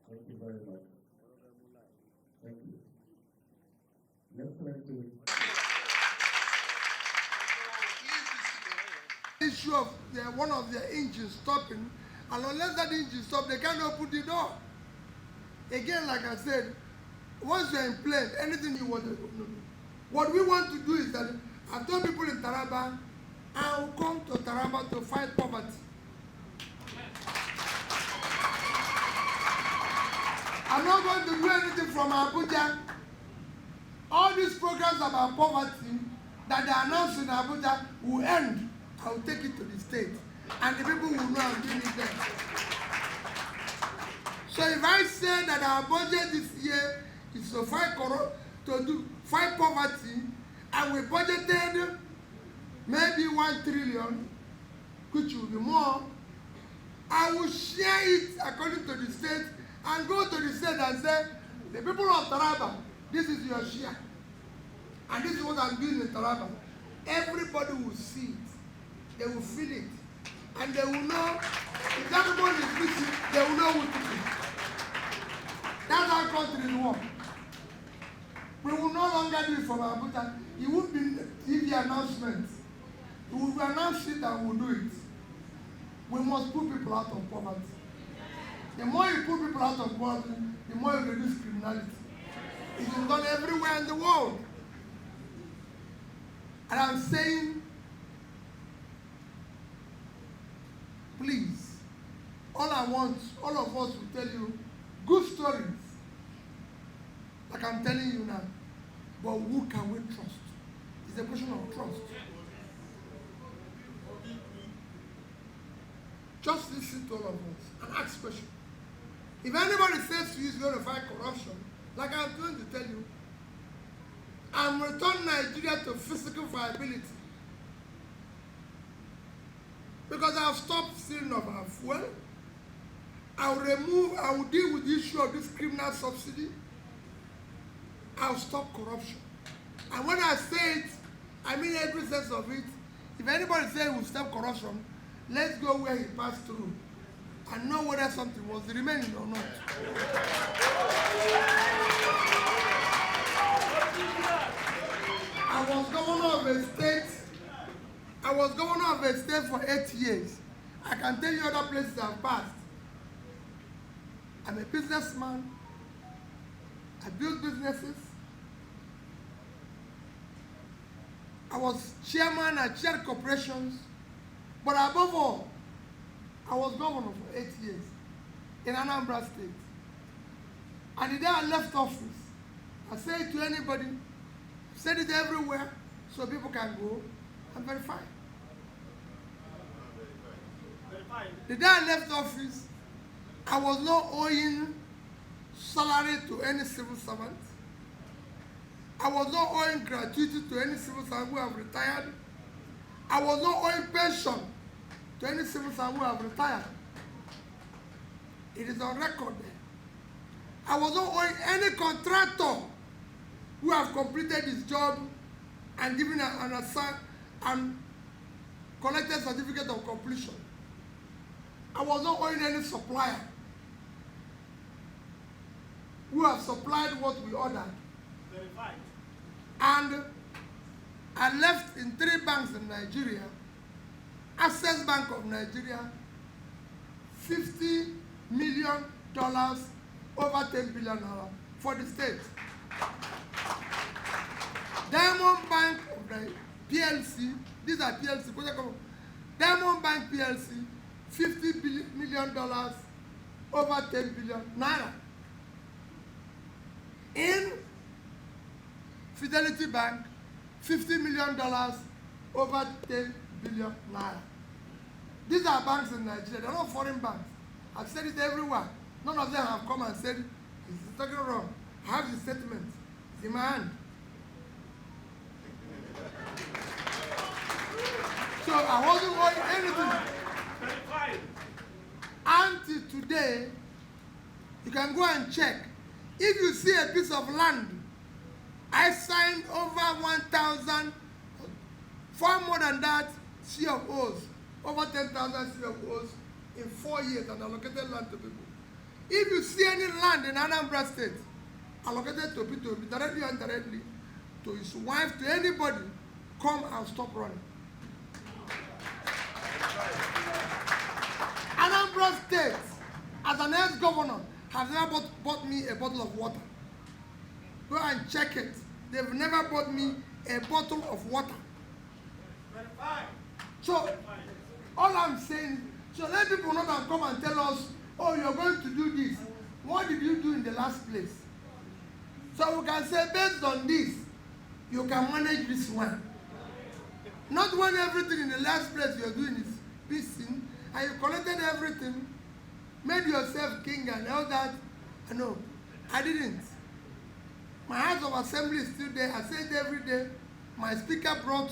Thank you very much. Thank you. Let's try to. Issue of one of their engines stopping, and unless that engine stops, they can't open the door. Again, like I said, once you're in plane, anything you want to do. What we want to do is that I've told people in Taraba, I will come to Taraba to fight poverty. I'm not going to do anything from Abuja. All these programs about poverty that they announced in Abuja will end. I will take it to the state, and the people will know I'm doing it there. So if I say that our budget this year is to fight poverty, and we budgeted maybe 1 trillion, which will be more, I will share it according to the state and go to the state and say, the people of Taraba, this is your share. And this is what I'm doing in Taraba. Everybody will see it. They will feel it. And they will know, if everyone is listening, they will know what to do. That's how countries work. We will no longer do it from Abuja. It won't be TV announcements. We will announce it and we'll do it. We must put people out of poverty. The more you put people out of poverty, the more you reduce criminality. It is done everywhere in the world. And I'm saying, please, all I want, all of us will tell you good stories, like I'm telling you now. But who can we trust? It's a question of trust. Just listen to all of us and ask questions. If anybody says to you he's going to fight corruption, like I'm going to tell you, I'm returning Nigeria to physical viability. Because I've stopped stealing of our fuel. I will deal with the issue of this criminal subsidy. I'll stop corruption. And when I say it, I mean every sense of it. If anybody says we'll stop corruption, let's go where he passed through and know whether something was remaining or not. I was governor of a state for 8 years. I can tell you other places I've passed. I'm a businessman. I build businesses. I was chairman, I chaired corporations. But above all, I was governor for 8 years in Anambra State. And the day I left office, I said to anybody, said it everywhere so people can go and verify. The day I left office, I was not owing salary to any civil servant. I was not owing gratuity to any civil servant who have retired. I was not owing pension to any civil servant who have retired. It is on record there. I was not owing any contractor who have completed his job and given an assign and collected certificate of completion. I was not owing any supplier who have supplied what we ordered. Verified. And I left in 3 banks in Nigeria. Access Bank of Nigeria, $50 million over $10 billion for the state. Diamond Bank of the PLC, these are PLC, Diamond Bank PLC, $50 million over $10 billion naira. In Fidelity Bank, $50 million over $10 billion naira. These are banks in Nigeria, they're not foreign banks. I've said it everywhere. None of them have come and said, it's talking wrong. I have the statement. It's in my hand. So I wasn't owing anything. Until today, you can go and check. If you see a piece of land, I signed over 1,000, far more than that, CFOs, over 10,000 CFOs in 4 years and allocated land to people. If you see any land in Anambra State allocated to people, directly or indirectly, to his wife, to anybody, come and stop running. Anambra State, as an ex-governor, has never bought me a bottle of water. Go and check it. They've never bought me a bottle of water. So, all I'm saying, so let people know and come and tell us, oh, you're going to do this. What did you do in the last place? So we can say, based on this, you can manage this one. Not when everything in the last place you're doing is peaceful, and you collected everything, made yourself king and all that. No, I didn't. My House of Assembly is still there. I say it every day. My speaker brought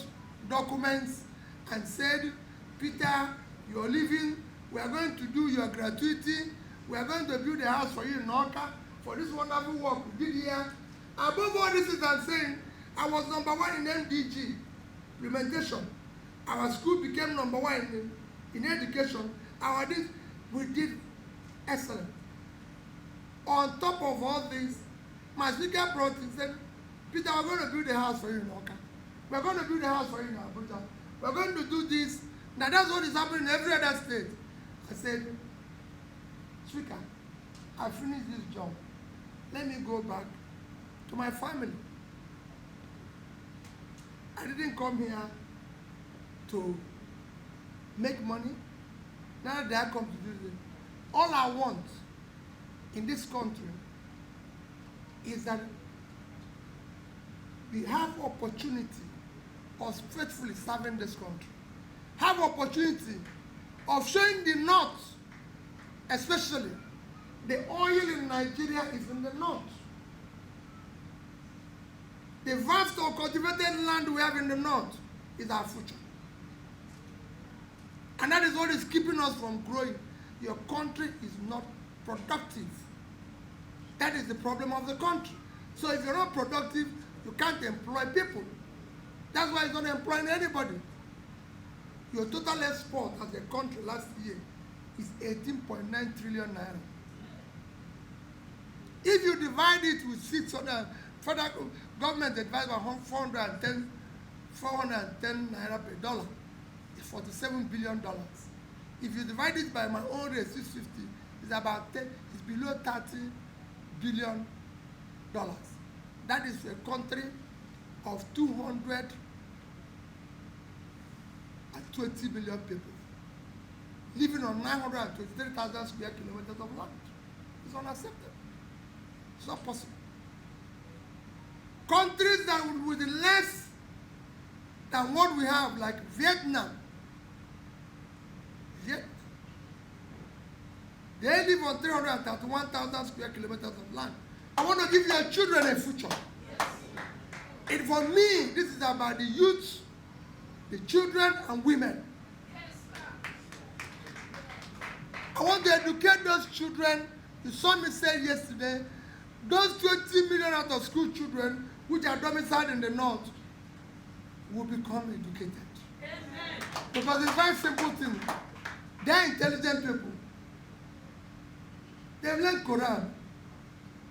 documents and said, Peter, you're leaving. We are going to do your gratuity. We are going to build a house for you in Oka for this wonderful work we did here. Above all this is I'm saying, I was number 1 in MDG implementation. Our school became number 1 in education. We did excellent. On top of all this, my speaker brought it and said, Peter, we're going to build a house for you in Oka. We're going to build a house for you in Abuja. We're going to do this. Now that's what is happening in every other state. I said, Speaker, I finished this job. Let me go back to my family. I didn't come here to make money. Now that I come to do this. All I want in this country is that we have opportunity of faithfully serving this country. Have opportunity of showing the North, especially the oil in Nigeria is in the North. The vast cultivated land we have in the North is our future. And that is what is keeping us from growing. Your country is not productive. That is the problem of the country. So if you're not productive, you can't employ people. That's why it's not employing anybody. Your total export as a country last year is 18.9 trillion naira. If you divide it with 600, federal government advised by 410 naira per dollar, it's $47 billion. If you divide it by my own rate, 650, it's about 10, it's below $30 billion. That is a country of 220 million people living on 923,000 square kilometers of land. It's unacceptable. It's not possible. Countries that with less than what we have, like Vietnam, they live on 331,000 square kilometers of land. I want to give your children a future. Yes. And for me, this is about the youth, the children, and women. Yes. I want to educate those children. You saw me say yesterday, those 20 million out of school children which are domiciled in the North will become educated. Amen. Because it's a very simple thing. They're intelligent people. They've learned Quran.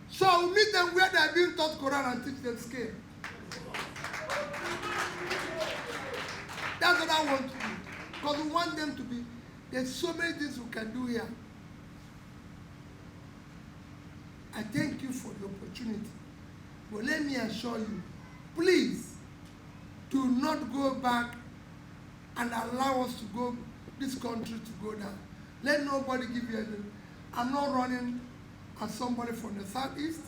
So I'll meet them where they're being taught Quran and teach them skill. That's what I want to do. Because we want them to be, there's so many things we can do here. I thank you for the opportunity. But let me assure you, please do not go back and allow us to go, this country to go down. Let nobody give you anything. I'm not running as somebody from the Southeast.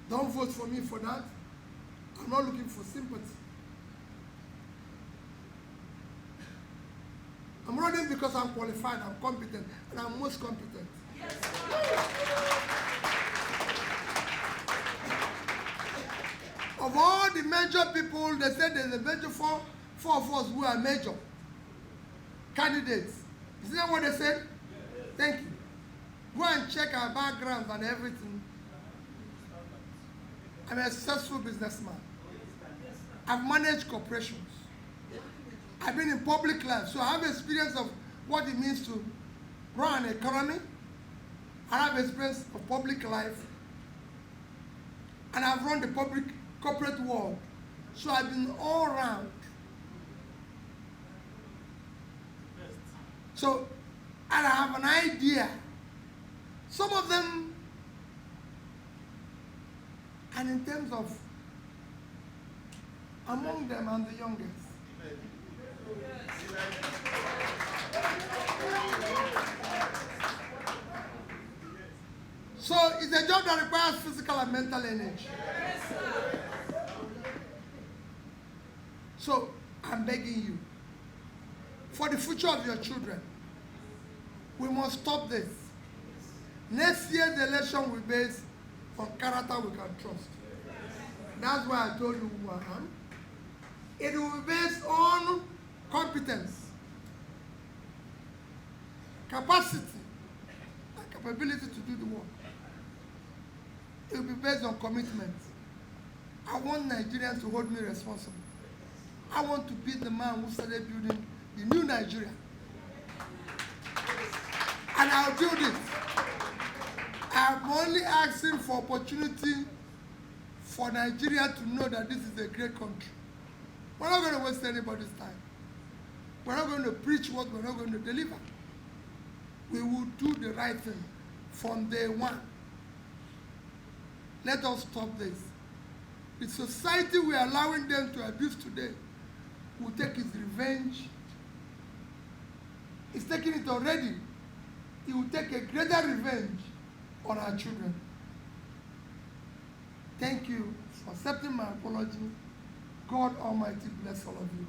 Don't vote for me for that. I'm not looking for sympathy. I'm running because I'm qualified, I'm competent, and I'm most competent. Yes. Of all the major people, they said there's a major four of us who are major candidates. Isn't that what they said? Yes. Thank you. Go and check our backgrounds and everything. I'm a successful businessman. I've managed corporations. I've been in public life, so I have experience of what it means to run an economy. I have experience of public life, and I've run the public corporate world. So I've been all around. So, and I have an idea. Some of them, and in terms of among them, I'm the youngest. So it's a job that requires physical and mental energy. So I'm begging you, for the future of your children, we must stop this. Next year, the election will be based on character we can trust. That's why I told you who I am. It will be based on competence, capacity, and capability to do the work. It will be based on commitment. I want Nigerians to hold me responsible. I want to be the man who started building the new Nigeria. And I'll build it. I'm only asking for opportunity for Nigeria to know that this is a great country. We're not going to waste anybody's time. We're not going to preach what we're not going to deliver. We will do the right thing from day one. Let us stop this. The society we are allowing them to abuse today will take its revenge. It's taking it already. It will take a greater revenge on our children. Thank you for accepting my apology. God Almighty bless all of you.